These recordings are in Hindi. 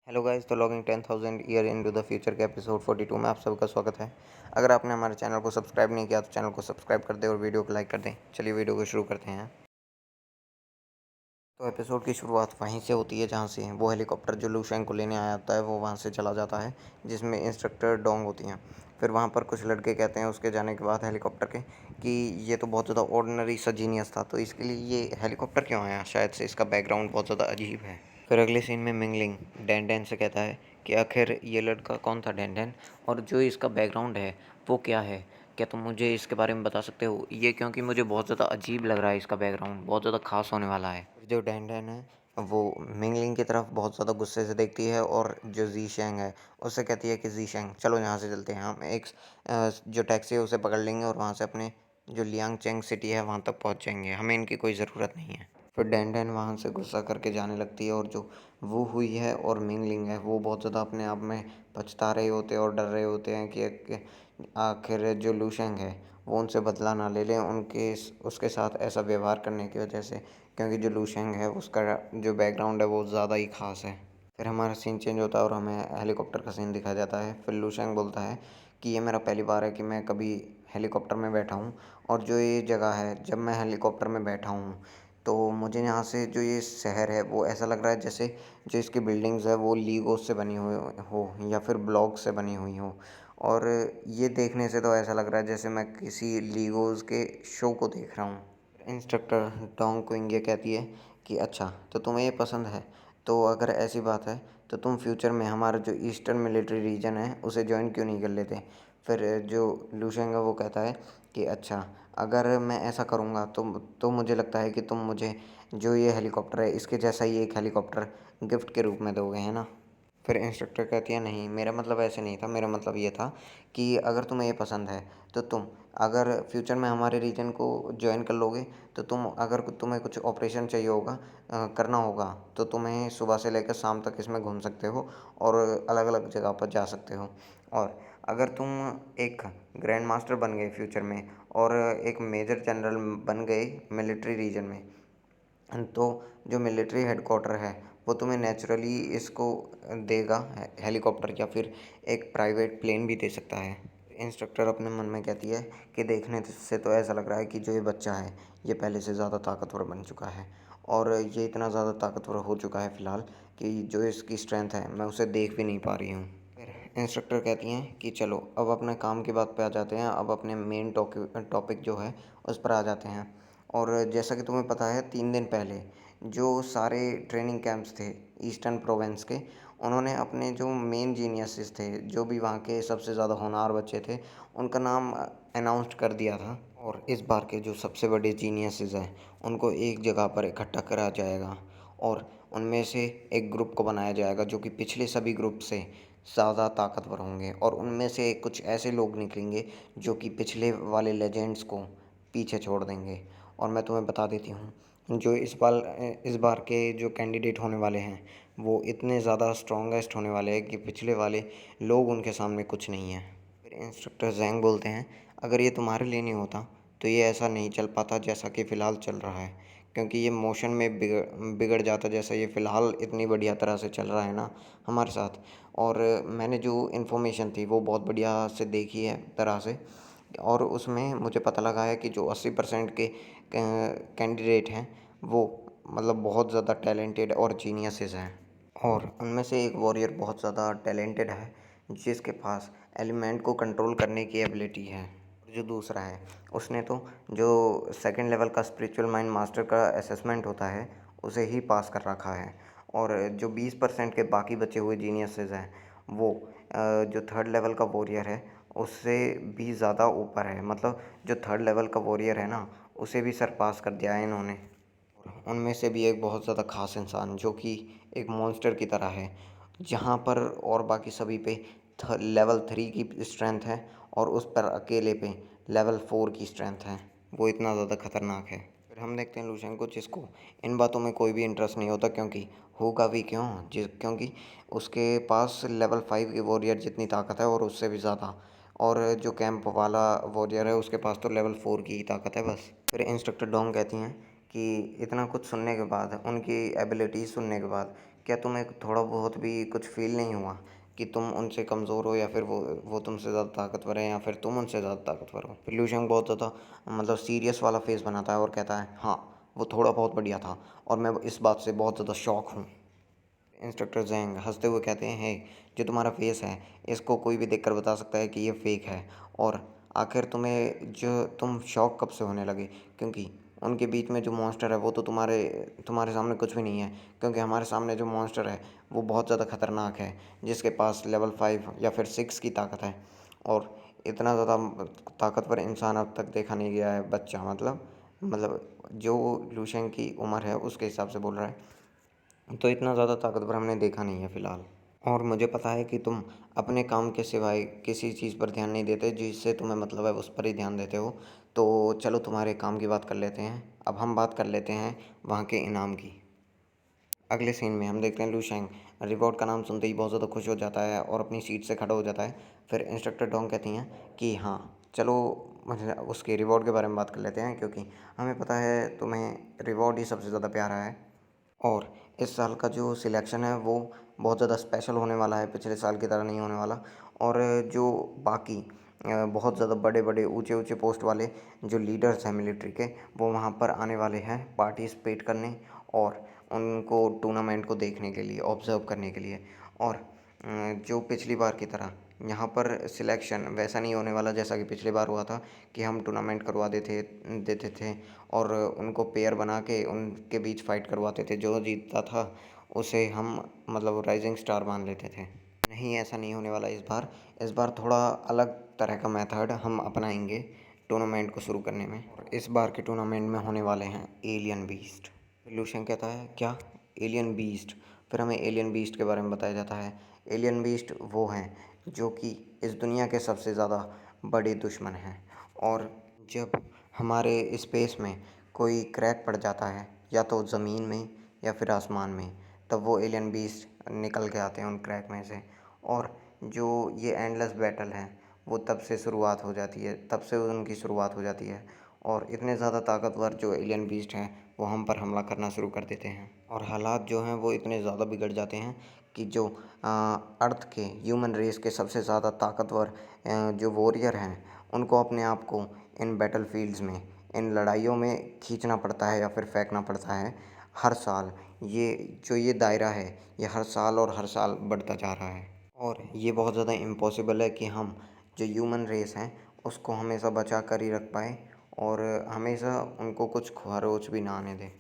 हेलो गाइस, तो logging 10,000 year into the future के एपिसोड 42 में आप सबका स्वागत है। अगर आपने हमारे चैनल को सब्सक्राइब नहीं किया तो चैनल को सब्सक्राइब कर दें और वीडियो को लाइक कर दें। चलिए वीडियो को शुरू करते हैं। तो एपिसोड की शुरुआत वहीं से होती है जहाँ से वो हेलीकॉप्टर जो लू शेंग को लेने आया होता है वो वहाँ से चला जाता है, जिसमें इंस्ट्रक्टर डोंग होती हैं। फिर वहाँ पर कुछ लड़के कहते हैं उसके जाने के बाद हेलीकॉप्टर के कि ये तो बहुत ज़्यादा ऑर्डिनरी सा जीनियस था, तो इसके लिए ये हेलीकॉप्टर क्यों आया, शायद से इसका बैकग्राउंड बहुत ज़्यादा अजीब है। फिर अगले सीन में मिंगलिंग डैन डैन से कहता है कि आखिर ये लड़का कौन था डैन डैन, और जो इसका बैकग्राउंड है वो क्या है, क्या तुम मुझे इसके बारे में बता सकते हो ये, क्योंकि मुझे बहुत ज़्यादा अजीब लग रहा है, इसका बैकग्राउंड बहुत ज़्यादा खास होने वाला है। जो डैन डैन है वो मिंगलिंग की तरफ बहुत ज़्यादा गुस्से से देखती है और जो जी शेंग है उससे कहती है कि जी शेंग चलो यहाँ से चलते हैं, हम एक जो टैक्सी है उसे पकड़ लेंगे और वहाँ से अपने जो लियांग चेंग सिटी है वहाँ तक पहुँच जाएंगे, हमें इनकी कोई ज़रूरत नहीं है। फिर डैन डैन वहाँ से गुस्सा करके जाने लगती है और जो वो हुई है और मिंगलिंग है वो बहुत ज़्यादा अपने आप में पछता रहे होते हैं और डर रहे होते हैं कि आखिर जो लूशेंग है वो उनसे बदला ना ले लें उनके उसके साथ ऐसा व्यवहार करने की वजह से, क्योंकि जो लूशेंग है उसका जो बैकग्राउंड है वो ज़्यादा ही खास है। फिर हमारा सीन चेंज होता है और हमें हेलीकॉप्टर का सीन दिखाया जाता है। फिर लूशेंग बोलता है कि ये मेरा पहली बार है कि मैं कभी हेलीकॉप्टर में बैठा हूँ, और जो ये जगह है जब मैं हेलीकॉप्टर में बैठा हूँ तो मुझे यहाँ से जो ये शहर है वो ऐसा लग रहा है जैसे जो इसकी बिल्डिंग्स है वो लीगोस से बनी हुई हो या फिर ब्लॉक से बनी हुई हो, और ये देखने से तो ऐसा लग रहा है जैसे मैं किसी लीगोस के शो को देख रहा हूँ। इंस्ट्रक्टर डोंग क्विंग ये कहती है कि अच्छा तो तुम्हें ये पसंद है, तो अगर ऐसी बात है तो तुम फ्यूचर में हमारा जो ईस्टर्न मिलिट्री रीजन है उसे ज्वाइन क्यों नहीं कर लेते। फिर जो लूशेंग है वो कहता है कि अच्छा अगर मैं ऐसा करूँगा तो मुझे लगता है कि तुम मुझे जो ये हेलीकॉप्टर है इसके जैसा ही एक हेलीकॉप्टर गिफ्ट के रूप में दोगे, है ना। फिर इंस्ट्रक्टर कहती है नहीं, मेरा मतलब ऐसे नहीं था, मेरा मतलब ये था कि अगर तुम्हें ये पसंद है तो तुम अगर फ्यूचर में हमारे रीजन को ज्वाइन कर लोगे तो अगर तुम्हें कुछ ऑपरेशन चाहिए होगा करना होगा तो तुम्हें सुबह से लेकर शाम तक इसमें घूम सकते हो और अलग अलग जगह पर जा सकते हो। और अगर तुम एक ग्रैंड मास्टर बन गए फ्यूचर में और एक मेजर जनरल बन गए मिलिट्री रीजन में, तो जो मिलिट्री हेडक्वार्टर है वो तुम्हें नेचुरली इसको देगा, हेलीकॉप्टर या फिर एक प्राइवेट प्लेन भी दे सकता है। इंस्ट्रक्टर अपने मन में कहती है कि देखने से तो ऐसा लग रहा है कि जो ये बच्चा है ये पहले से ज़्यादा ताकतवर बन चुका है, और ये इतना ज़्यादा ताकतवर हो चुका है फ़िलहाल कि जो इसकी स्ट्रेंथ है मैं उसे देख भी नहीं पा रही हूँ। फिर इंस्ट्रक्टर कहती हैं कि चलो अब अपने काम की बात पे आ जाते हैं, अब अपने मेन टॉपिक जो है उस पर आ जाते हैं। और जैसा कि तुम्हें पता है 3 दिन पहले जो सारे ट्रेनिंग कैंप्स थे ईस्टर्न प्रोविंस के, उन्होंने अपने जो मेन जीनियसेस थे जो भी वहाँ के सबसे ज़्यादा होनहार बच्चे थे उनका नाम अनाउंस्ड कर दिया था, और इस बार के जो सबसे बड़े जीनियसेस हैं उनको एक जगह पर इकट्ठा करा जाएगा और उनमें से एक ग्रुप को बनाया जाएगा जो कि पिछले सभी ग्रुप से ज़्यादा ताकतवर होंगे, और उनमें से कुछ ऐसे लोग निकलेंगे जो कि पिछले वाले लेजेंड्स को पीछे छोड़ देंगे। और मैं तुम्हें बता देती हूँ जो इस बार के जो कैंडिडेट होने वाले हैं वो इतने ज़्यादा स्ट्रॉन्गेस्ट होने वाले हैं कि पिछले वाले लोग उनके सामने कुछ नहीं है। फिर इंस्ट्रक्टर जैंग बोलते हैं अगर ये तुम्हारे लिए नहीं होता तो ये ऐसा नहीं चल पाता जैसा कि फ़िलहाल चल रहा है, क्योंकि ये मोशन में बिगड़ जाता जैसा ये फ़िलहाल इतनी बढ़िया तरह से चल रहा है ना हमारे साथ। और मैंने जो इन्फॉर्मेशन थी वो बहुत बढ़िया से देखी है तरह से, और उसमें मुझे पता लगा है कि जो 80% के कैंडिडेट हैं वो मतलब बहुत ज़्यादा टैलेंटेड और जीनियसेस हैं, और उनमें से एक वॉरियर बहुत ज़्यादा टैलेंटेड है जिसके पास एलिमेंट को कंट्रोल करने की एबिलिटी है। जो दूसरा है उसने तो जो सेकंड लेवल का स्पिरिचुअल माइंड मास्टर का असेसमेंट होता है उसे ही पास कर रखा है, और जो 20% के बाकी बचे हुए जीनियसेस हैं वो जो थर्ड लेवल का वॉरियर है उससे भी ज़्यादा ऊपर है, मतलब जो थर्ड लेवल का वॉरियर है ना उसे भी सरपास कर दिया है इन्होंने। उनमें से भी एक बहुत ज़्यादा ख़ास इंसान जो कि एक मॉन्स्टर की तरह है, जहाँ पर और बाकी सभी पे लेवल 3 की स्ट्रेंथ है और उस पर अकेले पे लेवल 4 की स्ट्रेंथ है, वो इतना ज़्यादा खतरनाक है। फिर हम देखते हैं लूशेंको जिसको इन बातों में कोई भी इंटरेस्ट नहीं होता, क्योंकि होगा भी क्यों, क्योंकि उसके पास लेवल 5 के वॉरियर जितनी ताकत है और उससे भी ज़्यादा, और जो कैंप वाला वॉरियर है उसके पास तो लेवल 4 की ही ताकत है बस। फिर इंस्ट्रक्टर डोंग कहती हैं कि इतना कुछ सुनने के बाद, उनकी एबिलिटीज़ सुनने के बाद, क्या तुम्हें थोड़ा बहुत भी कुछ फ़ील नहीं हुआ कि तुम उनसे कमज़ोर हो, या फिर वो तुमसे ज़्यादा ताकतवर हैं, या फिर तुम उनसे ज़्यादा ताकतवर हो? फिर लूशेंग बहुत ज़्यादा मतलब सीरियस वाला फेस बनाता है और कहता है, हाँ, वो थोड़ा बहुत बढ़िया था और मैं इस बात से बहुत ज़्यादा शॉक हूँ। इंस्ट्रक्टर ज़ैंग हंसते हुए कहते हैं, हे, जो तुम्हारा फेस है, इसको कोई भी देखकर बता सकता है कि ये फेक है। और आखिर तुम्हें जो तुम शॉक कब से होने लगे, क्योंकि उनके बीच में जो मॉन्स्टर है वो तो तुम्हारे तुम्हारे सामने कुछ भी नहीं है, क्योंकि हमारे सामने जो मॉन्स्टर है वो बहुत ज़्यादा खतरनाक है, जिसके पास लेवल 5 या फिर 6 की ताकत है। और इतना ज़्यादा ताकतवर इंसान अब तक देखा नहीं गया है, बच्चा मतलब जो लूशेंग की उम्र है उसके हिसाब से बोल रहा है, तो इतना ज़्यादा ताकतवर हमने देखा नहीं है फ़िलहाल। और मुझे पता है कि तुम अपने काम के सिवाय किसी चीज़ पर ध्यान नहीं देते, जिससे तुम्हें मतलब है उस पर ही ध्यान देते हो। तो चलो तुम्हारे काम की बात कर लेते हैं। अब हम बात कर लेते हैं वहाँ के इनाम की। अगले सीन में हम देखते हैं लूशेंग रिवॉर्ड का नाम सुनते ही बहुत ज़्यादा खुश हो जाता है और अपनी सीट से खड़ा हो जाता है। फिर इंस्ट्रक्टर डोंग कहती हैं कि हाँ, चलो मुझे उसके रिवॉर्ड के बारे में बात कर लेते हैं, क्योंकि हमें पता है तुम्हें रिवॉर्ड ही सबसे ज़्यादा प्यारा है। और इस साल का जो सिलेक्शन है वो बहुत ज़्यादा स्पेशल होने वाला है, पिछले साल की तरह नहीं होने वाला। और जो बाकी बहुत ज़्यादा बड़े बड़े ऊंचे ऊंचे पोस्ट वाले जो लीडर्स हैं मिलिट्री के, वो वहाँ पर आने वाले हैं पार्टिसिपेट करने और उनको टूर्नामेंट को देखने के लिए, ऑब्ज़र्व करने के लिए। और जो पिछली बार की तरह यहाँ पर सिलेक्शन वैसा नहीं होने वाला जैसा कि पिछली बार हुआ था, कि हम टूर्नामेंट करवा देते देते थे और उनको पेयर बना के उनके बीच फ़ाइट करवाते थे। जो जीतता था उसे हम मतलब राइजिंग स्टार मान लेते थे। नहीं, ऐसा नहीं होने वाला इस बार। इस बार थोड़ा अलग तरह का मेथड हम अपनाएंगे टूर्नामेंट को शुरू करने में। और इस बार के टूर्नामेंट में होने वाले हैं एलियन बीस्ट। लूशियन कहता है, क्या एलियन बीस्ट? फिर हमें एलियन बीस्ट के बारे में बताया जाता है। एलियन बीस्ट वो हैं जो कि इस दुनिया के सबसे ज़्यादा बड़े दुश्मन हैं। और जब हमारे स्पेस में कोई क्रैक पड़ जाता है, या तो ज़मीन में या फिर आसमान में, तब वो एलियन बीस्ट निकल के आते हैं उन क्रैक में से। और जो ये एंडलेस बैटल है वो तब से शुरुआत हो जाती है, तब से उनकी शुरुआत हो जाती है। और इतने ज़्यादा ताकतवर जो एलियन बीस्ट हैं वो हम पर हमला करना शुरू कर देते हैं। और हालात जो हैं वो इतने ज़्यादा बिगड़ जाते हैं कि जो अर्थ के ह्यूमन रेस के सबसे ज़्यादा ताकतवर जो वॉरियर हैं, उनको अपने आप को इन बैटल फील्ड्स में, इन लड़ाइयों में खींचना पड़ता है या फिर फेंकना पड़ता है हर साल। ये दायरा है, ये हर साल और हर साल बढ़ता जा रहा है। और ये बहुत ज़्यादा इम्पॉसिबल है कि हम जो ह्यूमन रेस हैं उसको हमेशा बचा कर ही रख पाएँ और हमेशा उनको कुछ खरोच भी ना आने दें।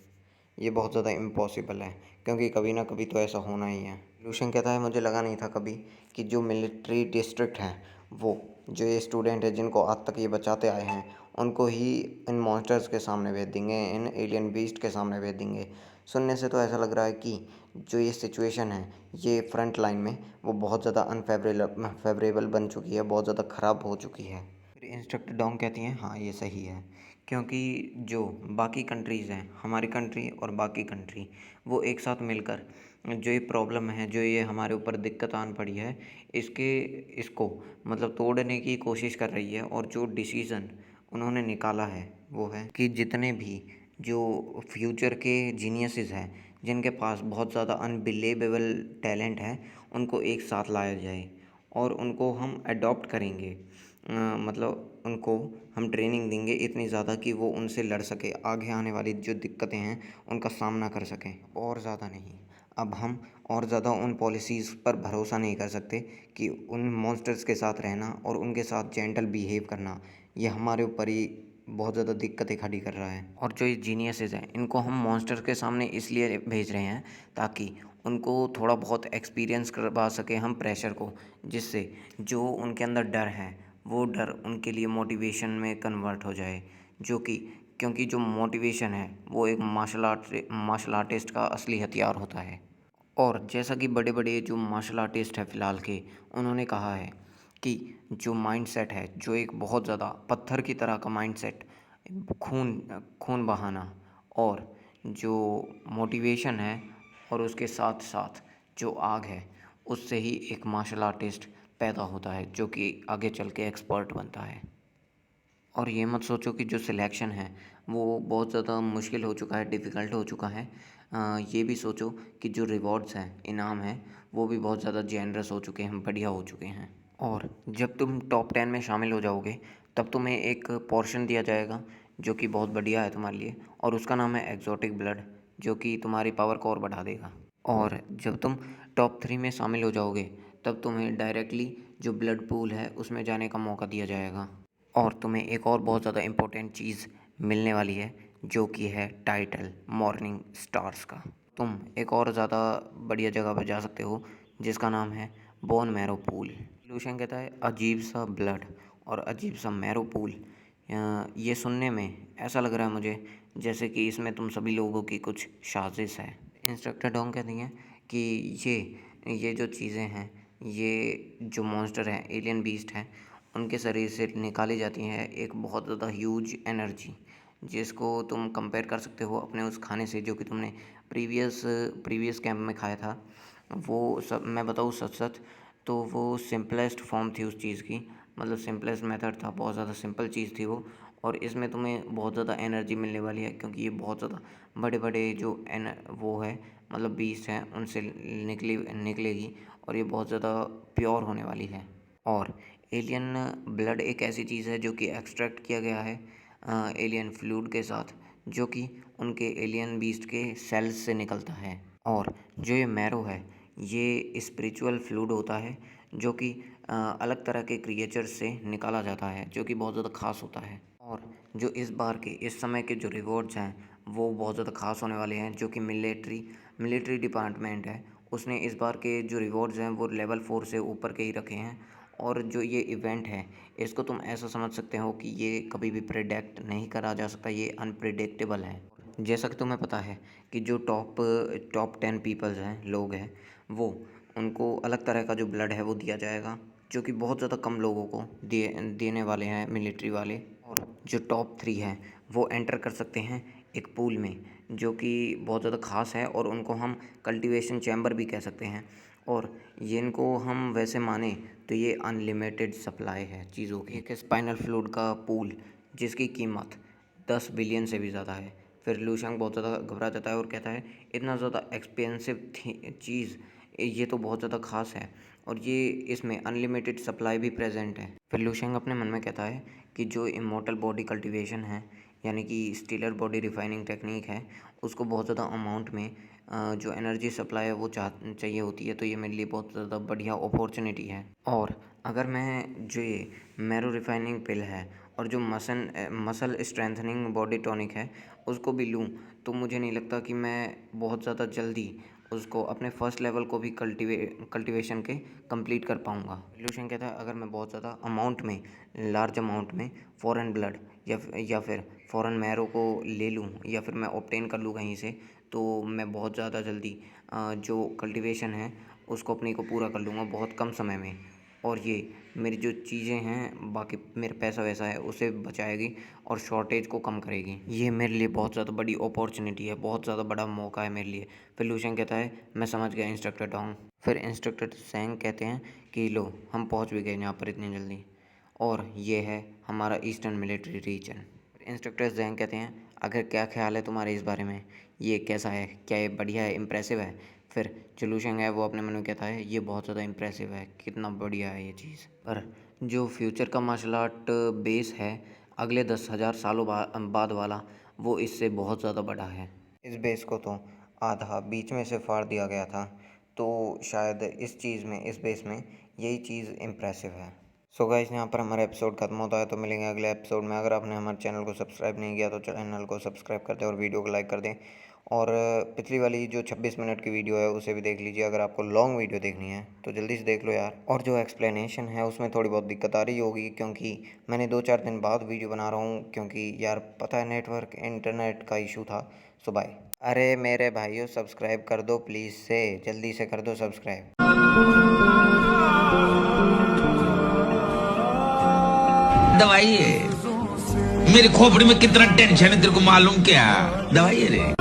ये बहुत ज़्यादा इम्पॉसिबल है, क्योंकि कभी ना कभी तो ऐसा होना ही है। लूशन कहता है, मुझे लगा नहीं था कभी कि जो मिलिट्री डिस्ट्रिक्ट हैं, वो जो ये स्टूडेंट है जिनको आज तक ये बचाते आए हैं, उनको ही इन मॉन्स्टर्स के सामने भेज देंगे, इन एलियन बीस्ट के सामने भेज देंगे। सुनने से तो ऐसा लग रहा है कि जो ये सिचुएशन है, ये फ्रंट लाइन में वो बहुत ज़्यादा फेवरेबल बन चुकी है, बहुत ज़्यादा ख़राब हो चुकी है। फिर इंस्ट्रक्टर डोंग कहती हैं, हाँ, ये सही है, क्योंकि जो बाकी कंट्रीज़ हैं, हमारी कंट्री और बाकी कंट्री, वो एक साथ मिलकर जो ये प्रॉब्लम है, जो ये हमारे ऊपर दिक्कत आन पड़ी है, इसको मतलब तोड़ने की कोशिश कर रही है। और जो डिसीज़न उन्होंने निकाला है वो है कि जितने भी जो फ्यूचर के जीनियसेस हैं, जिनके पास बहुत ज़्यादा अनबिलीवेबल टैलेंट है, उनको एक साथ लाया जाए और उनको हम अडॉप्ट करेंगे। मतलब उनको हम ट्रेनिंग देंगे इतनी ज़्यादा कि वो उनसे लड़ सके, आगे आने वाली जो दिक्कतें हैं उनका सामना कर सकें। और ज़्यादा नहीं, अब हम और ज़्यादा उन पॉलिसीज़ पर भरोसा नहीं कर सकते कि उन मॉन्स्टर्स के साथ रहना और उनके साथ जेंटल बिहेव करना, ये हमारे ऊपर ही बहुत ज़्यादा दिक्कतें खड़ी कर रहा है। और जो ये जीनियसेस हैं, इनको हम मॉन्स्टर के सामने इसलिए भेज रहे हैं ताकि उनको थोड़ा बहुत एक्सपीरियंस करवा सकें हम प्रेशर को, जिससे जो उनके अंदर डर है वो डर उनके लिए मोटिवेशन में कन्वर्ट हो जाए। जो कि क्योंकि जो मोटिवेशन है वो एक मार्शल आर्टिस्ट का असली हथियार होता है। और जैसा कि बड़े बड़े जो मार्शल आर्टिस्ट हैं फ़िलहाल के, उन्होंने कहा है कि जो माइंडसेट है, जो एक बहुत ज़्यादा पत्थर की तरह का माइंडसेट, खून खून बहाना और जो मोटिवेशन है, और उसके साथ साथ जो आग है, उससे ही एक मार्शल आर्टिस्ट पैदा होता है जो कि आगे चल के एक्सपर्ट बनता है। और ये मत सोचो कि जो सिलेक्शन है वो बहुत ज़्यादा मुश्किल हो चुका है, डिफ़िकल्ट हो चुका है। ये भी सोचो कि जो रिवॉर्ड्स हैं, इनाम हैं, वो भी बहुत ज़्यादा जेनरस हो चुके हैं, बढ़िया हो चुके हैं। और जब तुम टॉप 10 में शामिल हो जाओगे तब तुम्हें एक पोर्शन दिया जाएगा जो कि बहुत बढ़िया है तुम्हारे लिए, और उसका नाम है एक्जॉटिक ब्लड, जो कि तुम्हारी पावर को और बढ़ा देगा। और जब तुम टॉप 3 में शामिल हो जाओगे तब तुम्हें डायरेक्टली जो ब्लड पूल है उसमें जाने का मौका दिया जाएगा। और तुम्हें एक और बहुत ज़्यादा इम्पोर्टेंट चीज़ मिलने वाली है जो कि है टाइटल मॉर्निंग स्टार्स का। तुम एक और ज़्यादा बढ़िया जगह पर जा सकते हो जिसका नाम है बोन मैरो पूल। लूशियन कहता है अजीब सा ब्लड और अजीब सा मैरो पूल। ये सुनने में ऐसा लग रहा है मुझे जैसे कि इसमें तुम सभी लोगों की कुछ साजिश है। इंस्ट्रक्टर डोंग कहती हैं कि ये जो चीज़ें हैं, ये जो मॉन्स्टर हैं, एलियन बीस्ट हैं, उनके शरीर से निकाली जाती है एक बहुत ज़्यादा ह्यूज एनर्जी, जिसको तुम कंपेयर कर सकते हो अपने उस खाने से जो कि तुमने प्रीवियस कैंप में खाया था। वो सब मैं बताऊँ सच सच तो वो सिंपलेस्ट फॉर्म थी उस चीज़ की, मतलब सिंपलेस्ट मेथड था, बहुत ज़्यादा सिंपल चीज़ थी वो। और इसमें तुम्हें बहुत ज़्यादा एनर्जी मिलने वाली है क्योंकि ये बहुत ज़्यादा बड़े बड़े जो वो है, मतलब बीस्ट हैं, उनसे निकलेगी और ये बहुत ज़्यादा प्योर होने वाली है। और एलियन ब्लड एक ऐसी चीज़ है जो कि एक्सट्रैक्ट किया गया है एलियन फ्लूइड के साथ, जो कि उनके एलियन बीस्ट के सेल्स से निकलता है। और जो ये मैरो है, ये स्पिरिचुअल फ्लूइड होता है जो कि अलग तरह के क्रिएचर से निकाला जाता है, जो कि बहुत ज़्यादा ख़ास होता है। और जो इस समय के जो रिवॉर्ड्स हैं वो बहुत ज़्यादा ख़ास होने वाले हैं, जो कि मिलिट्री डिपार्टमेंट है, उसने इस बार के जो रिवॉर्ड्स हैं वो लेवल 4 से ऊपर के ही रखे हैं। और जो ये इवेंट है इसको तुम ऐसा समझ सकते हो कि ये कभी भी प्रिडिक्ट नहीं करा जा सकता, ये अनप्रिडिक्टेबल है। जैसा कि तुम्हें पता है कि जो टॉप 10 पीपल्स हैं, लोग हैं, वो उनको अलग तरह का जो ब्लड है वो दिया जाएगा, जो कि बहुत ज़्यादा कम लोगों को देने वाले हैं मिलिट्री वाले। और जो टॉप 3 हैं वो एंटर कर सकते हैं एक पूल में जो कि बहुत ज़्यादा ख़ास है, और उनको हम कल्टीवेशन चैम्बर भी कह सकते हैं। और ये इनको हम वैसे माने तो ये अनलिमिटेड सप्लाई है चीज़ों की। एक स्पाइनल फ्लूइड का पूल जिसकी कीमत 10 बिलियन से भी ज़्यादा है। फिर लूशंग बहुत ज़्यादा घबरा जाता है और कहता है इतना ज़्यादा एक्सपेंसिव चीज़, ये तो बहुत ज़्यादा ख़ास है और ये इसमें अनलिमिटेड सप्लाई भी प्रेजेंट है। फिर लूशंग अपने मन में कहता है कि जो इमॉर्टल बॉडी कल्टीवेशन है, यानी कि स्टीलर बॉडी रिफाइनिंग टेक्निक है, उसको बहुत ज़्यादा अमाउंट में जो एनर्जी सप्लाई है वो चाहिए होती है, तो ये मेरे लिए बहुत ज़्यादा बढ़िया अपॉर्चुनिटी है। और अगर मैं जो ये मैरो रिफाइनिंग पिल है और जो मसल स्ट्रेंथनिंग बॉडी टॉनिक है उसको भी लूँ, तो मुझे नहीं लगता कि मैं बहुत ज़्यादा जल्दी उसको अपने फर्स्ट लेवल को भी कल्टीवेशन के कंप्लीट कर पाऊँगा। लूशन कहता है अगर मैं बहुत ज़्यादा अमाउंट में, लार्ज अमाउंट में फ़ॉरेन ब्लड या फिर फ़ॉरेन मैरो को ले लूँ या फिर मैं ऑब्टेन कर लूँ कहीं से, तो मैं बहुत ज़्यादा जल्दी जो कल्टीवेशन है उसको अपनी को पूरा कर लूँगा बहुत कम समय में। और ये मेरी जो चीज़ें हैं, बाकी मेरा पैसा वैसा है उसे बचाएगी और शॉर्टेज को कम करेगी। ये मेरे लिए बहुत ज़्यादा बड़ी अपॉर्चुनिटी है, बहुत ज़्यादा बड़ा मौका है मेरे लिए। फिर लूशेंग कहता है मैं समझ गया इंस्ट्रक्टर डोंग। फिर इंस्ट्रक्टर सेंग कहते हैं कि लो हम पहुंच भी गए यहाँ पर इतनी जल्दी, और ये है हमारा ईस्टर्न मिलिट्री रीजन। इंस्ट्रक्टर जैंग कहते हैं अगर क्या ख्याल है तुम्हारे इस बारे में, ये कैसा है, क्या ये बढ़िया है, इम्प्रेसिव है। फिर जो लूशेंग है वो अपने मन में कहता है ये बहुत ज़्यादा इम्प्रेसिव है, कितना बढ़िया है ये चीज़। पर जो फ्यूचर का मार्शल आर्ट बेस है अगले 10,000 सालों बाद वाला, वो इससे बहुत ज़्यादा बड़ा है। इस बेस को तो आधा बीच में से फाड़ दिया गया था, तो शायद इस बेस में यही चीज़ इम्प्रेसिव है। सो गाइस, यहाँ पर हमारा एपिसोड खत्म होता है, तो मिलेंगे अगले एपिसोड में। अगर आपने हमारे चैनल को सब्सक्राइब नहीं किया तो चैनल को सब्सक्राइब कर दें और वीडियो को लाइक कर दें। और पिछली वाली जो 26 मिनट की वीडियो है उसे भी देख लीजिए। अगर आपको लॉन्ग वीडियो देखनी है तो जल्दी से देख लो यार। और जो एक्सप्लेनेशन है उसमें थोड़ी बहुत दिक्कत आ रही होगी क्योंकि मैंने 2-4 दिन बाद वीडियो बना रहा हूँ, क्योंकि यार पता है नेटवर्क इंटरनेट का इशू था। सो बाय। अरे मेरे भाइयों, सब्सक्राइब कर दो प्लीज़ से, जल्दी से कर दो सब्सक्राइब। दवाई है मेरी खोपड़ी में कितना टेंशन है तेरे को मालूम क्या? दवाई है रे।